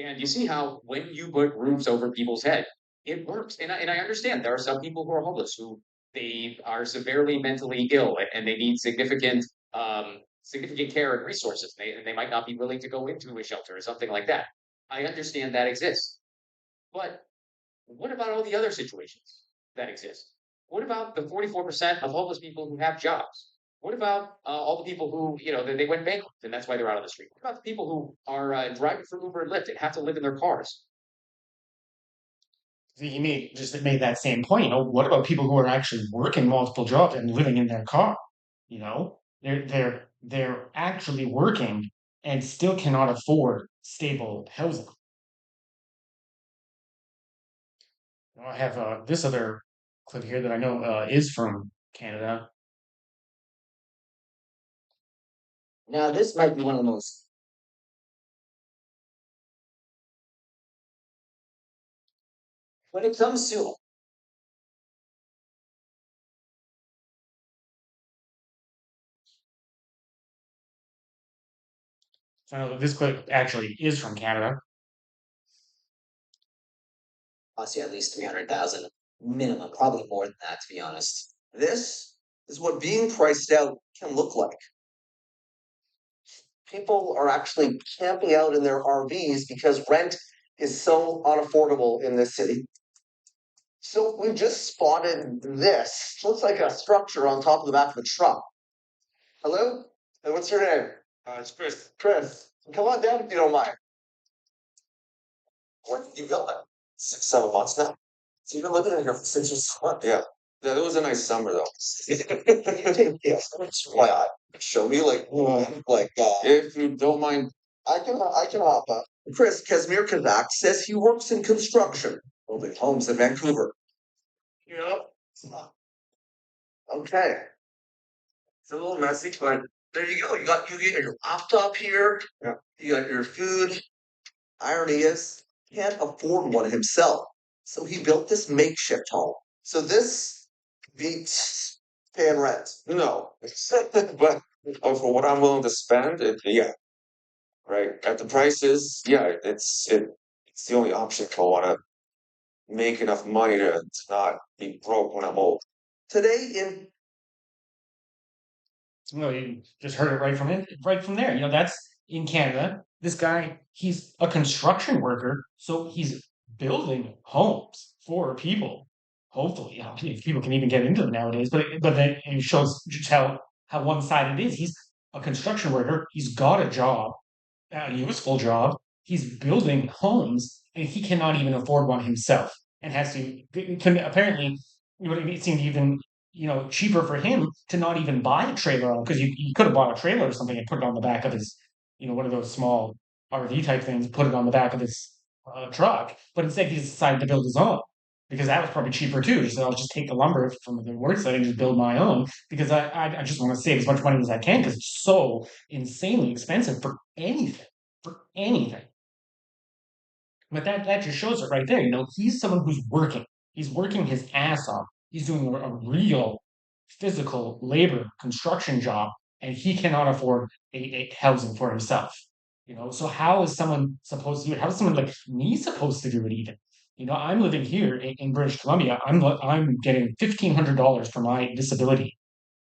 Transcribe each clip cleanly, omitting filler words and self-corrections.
And you see how when you put roofs over people's head, it works. And I understand there are some people who are homeless who they are severely mentally ill and they need significant care and resources. And they might not be willing to go into a shelter or something like that. I understand that exists. But what about all the other situations that exist? What about the 44% of homeless people who have jobs? What about all the people who, they went bankrupt and that's why they're out on the street? What about the people who are driving for Uber and Lyft and have to live in their cars? He made that same point. What about people who are actually working multiple jobs and living in their car? They're actually working and still cannot afford stable housing. I have this other clip here that I know is from Canada. Now, this might be one of the most. When it comes to So this clip actually is from Canada. cost you at least 300,000 minimum, probably more than that, to be honest. This is what being priced out can look like. People are actually camping out in their RVs because rent is so unaffordable in this city. So we've just spotted this. Looks like a structure on top of the back of a truck. Hello? Hey, what's your name? It's Chris. Chris, come on down if you don't mind. When did you build that? 6, 7 months now. So you've been living in here for 6 months. Yeah. Yeah, it was a nice summer though. Why I show me if you don't mind, I can hop up. Chris Casimir Kazak says he works in construction, building homes in Vancouver. Yeah. Okay. It's a little messy, but there you go. You get your laptop here. Yeah. You got your food. Irony is, he can't afford one himself. So he built this makeshift home. So this beats paying rent. No. But for what I'm willing to spend, yeah, right. At the prices, yeah, it's the only option if I want to make enough money to not be broke when I'm old. Today in Well, you just heard it right from there. That's in Canada. This guy, he's a construction worker, so he's building homes for people. Hopefully, if people can even get into them nowadays. But then it shows just how one sided it is. He's a construction worker. He's got a job, a useful job. He's building homes, and he cannot even afford one himself, and has to can apparently. It seemed even cheaper for him to not even buy a trailer because you could have bought a trailer or something and put it on the back of his, one of those small RV type things, put it on the back of his truck. But instead, he decided to build his own because that was probably cheaper too. He said, "I'll just take the lumber from the work site and just build my own because I just want to save as much money as I can because it's so insanely expensive for anything, for anything." But that just shows it right there. He's someone who's working. He's working his ass off. He's doing a real physical labor construction job, and he cannot afford a housing for himself. So how is someone supposed to do it? How is someone like me supposed to do it even? I'm living here in British Columbia. I'm getting $1,500 for my disability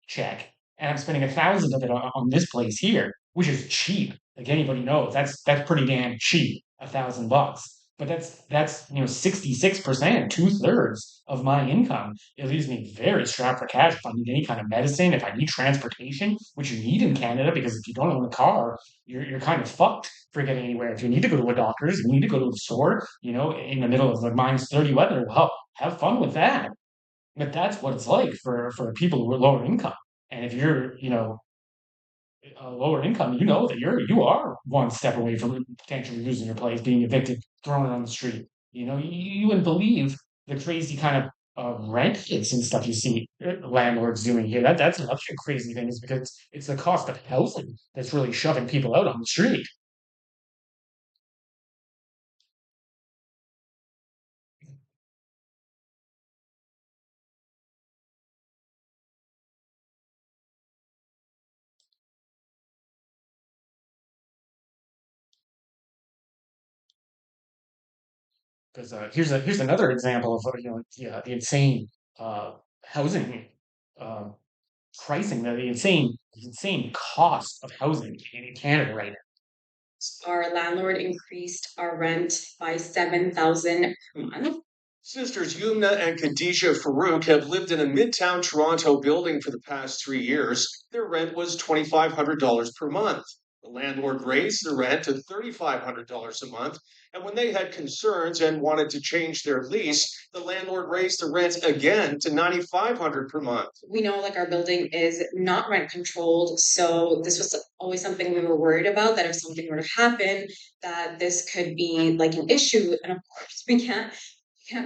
check, and I'm spending 1,000 of it on this place here, which is cheap. Like anybody knows, that's pretty damn cheap. $1,000. But that's 66%, 2/3 of my income. It leaves me very strapped for cash if I need any kind of medicine, if I need transportation, which you need in Canada because if you don't own a car, you're kind of fucked for getting anywhere. If you need to go to a doctor's, you need to go to a store, in the middle of like -30 weather, well, have fun with that. But that's what it's like for people who are lower income. And if you're, lower income, you know that you are one step away from potentially losing your place, being evicted, thrown on the street. You wouldn't believe the crazy kind of rent hits and stuff you see landlords doing here. That's another crazy thing is because it's the cost of housing that's really shoving people out on the street. Because here's another example of the insane uh, housing uh, pricing, the insane cost of housing in Canada right now. Our landlord increased our rent by 7,000 per month. Sisters Yumna and Khadija Farouk have lived in a midtown Toronto building for the past 3 years. Their rent was $2,500 per month. The landlord raised the rent to $3,500 a month, and when they had concerns and wanted to change their lease, the landlord raised the rent again to $9,500 per month. We know like our building is not rent controlled, so this was always something we were worried about, that if something were to happen, that this could be like an issue. And of course, we can't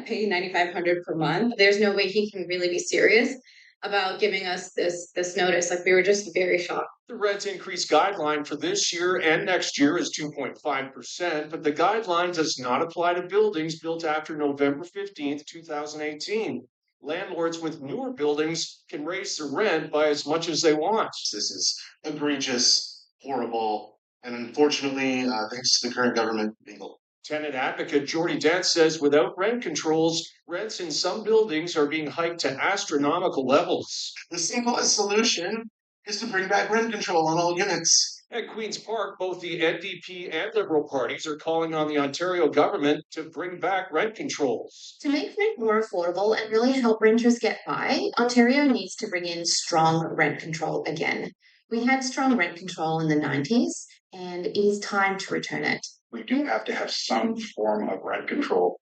pay 9,500 per month. There's no way he can really be serious about giving us this notice. Like we were just very shocked. The rent increase guideline for this year and next year is 2.5%, but the guideline does not apply to buildings built after November 15th, 2018. Landlords with newer buildings can raise the rent by as much as they want. This is egregious, horrible, and unfortunately, thanks to the current government, legal. Tenant advocate Jordy Dent says without rent controls, rents in some buildings are being hiked to astronomical levels. The simplest solution is to bring back rent control on all units. At Queen's Park, both the NDP and Liberal parties are calling on the Ontario government to bring back rent controls. To make rent more affordable and really help renters get by, Ontario needs to bring in strong rent control again. We had strong rent control in the 90s, and it is time to return it. We do have to have some form of rent control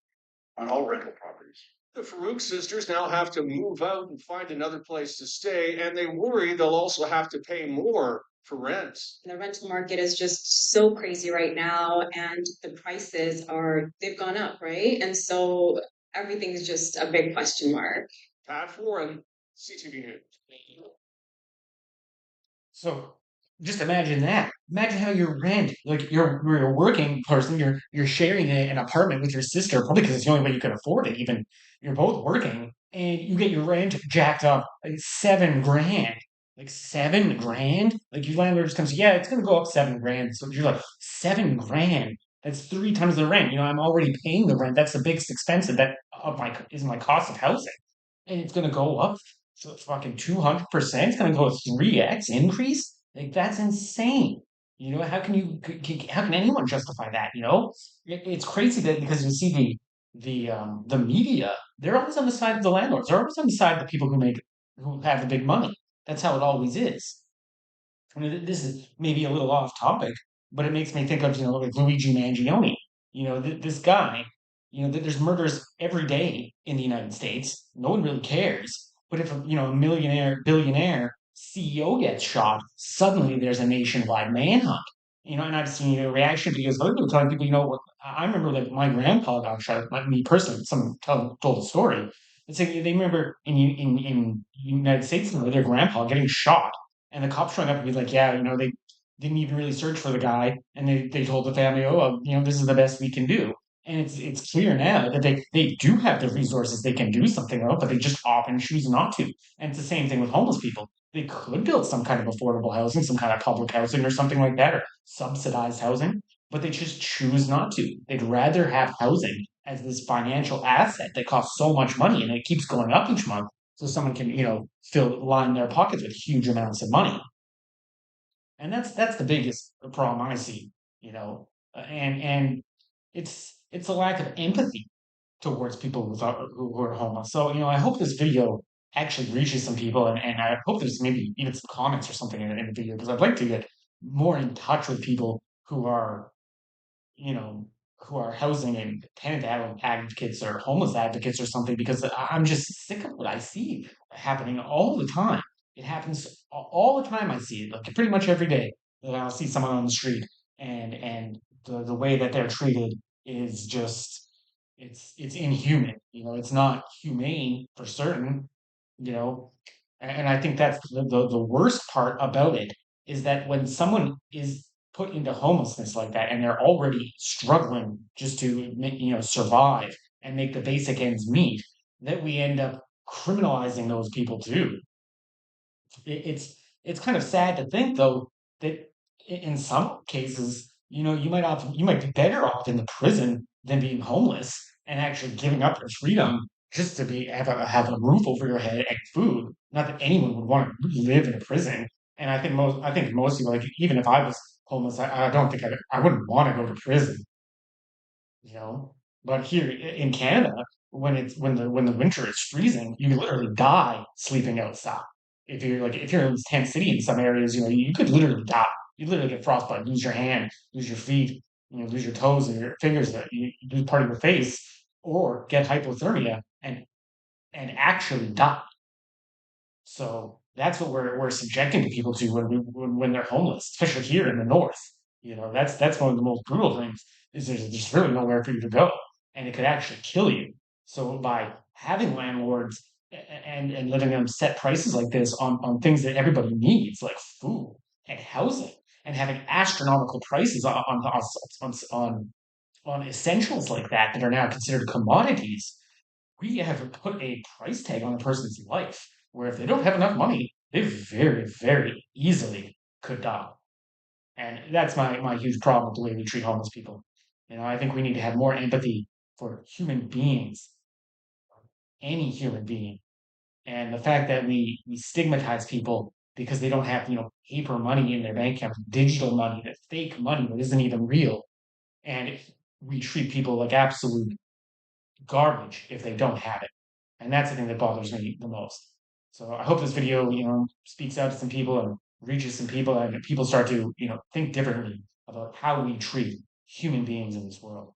on all rental properties. The Farouk sisters now have to move out and find another place to stay, and they worry they'll also have to pay more for rent. The rental market is just so crazy right now, and the prices they've gone up, right? And so everything's just a big question mark. Pat Foran, CTV News. So just imagine that. Imagine how your rent, like you're a working person, you're sharing an apartment with your sister, probably because it's the only way you can afford it. Even you're both working, and you get your rent jacked up like 7 grand. Like 7 grand. Like your landlord just comes, yeah, it's gonna go up 7 grand. So you're like 7 grand. That's 3 times the rent. I'm already paying the rent. That's the biggest expense that of my is my cost of housing, and it's gonna go up fucking 200%. It's gonna go 3x increase. Like that's insane. How can how can anyone justify that? It's crazy that because you see the media, they're always on the side of the landlords. They're always on the side of the people who have the big money. That's how it always is. I mean, this is maybe a little off topic, but it makes me think of like Luigi Mangione. This guy. There's murders every day in the United States. No one really cares. But if a millionaire, billionaire CEO gets shot, suddenly there's a nationwide manhunt. And I've seen reaction videos of other people telling people, I remember that my grandpa got shot. Like me personally, someone told a story. It's like they remember in United States their grandpa getting shot, and the cops showing up and be like, yeah, they didn't even really search for the guy, and they told the family, oh, this is the best we can do. And it's clear now that they do have the resources they can do something about, but they just often choose not to. And it's the same thing with homeless people. They could build some kind of affordable housing, some kind of public housing or something like that, or subsidized housing, but they just choose not to. They'd rather have housing as this financial asset that costs so much money and it keeps going up each month, so someone can, line their pockets with huge amounts of money. And that's the biggest problem I see, and it's a lack of empathy towards people who are homeless. So, I hope this video actually reaches some people, and I hope there's maybe even some comments or something in the video, because I'd like to get more in touch with people who are, who are housing and tenant advocates or homeless advocates or something, because I'm just sick of what I see happening all the time. It happens all the time. I see it like pretty much every day that I'll see someone on the street, and the way that they're treated is just it's inhuman. It's not humane for certain. And I think that's the worst part about it, is that when someone is put into homelessness like that and they're already struggling just to survive and make the basic ends meet, that we end up criminalizing those people too. It's kind of sad to think though that in some cases, you might be better off in the prison than being homeless. and actually giving up their freedom just to have a roof over your head and food. Not that anyone would want to live in a prison. And I think most people, like even if I was homeless, I don't think I wouldn't want to go to prison, you know. But here in Canada, when the winter is freezing, you literally die sleeping outside. If you're in this tent city in some areas, you could literally die. You literally get frostbite, lose your hand, lose your feet, lose your toes and your fingers, you lose part of your face, or get hypothermia and actually die. So that's what we're subjecting the people to when they're homeless, especially here in the north. That's one of the most brutal things is there's really nowhere for you to go, and it could actually kill you. So by having landlords and letting them set prices like this on things that everybody needs, like food and housing, and having astronomical prices on essentials like that are now considered commodities, we have put a price tag on a person's life where if they don't have enough money, they very, very easily could die. And that's my huge problem with the way we treat homeless people. I think we need to have more empathy for human beings, any human being. And the fact that we stigmatize people because they don't have, paper money in their bank account, digital money, that fake money that isn't even real. And we treat people like absolute garbage if they don't have it. And that's the thing that bothers me the most. So I hope this video, speaks out to some people and reaches some people and people start to, think differently about how we treat human beings in this world.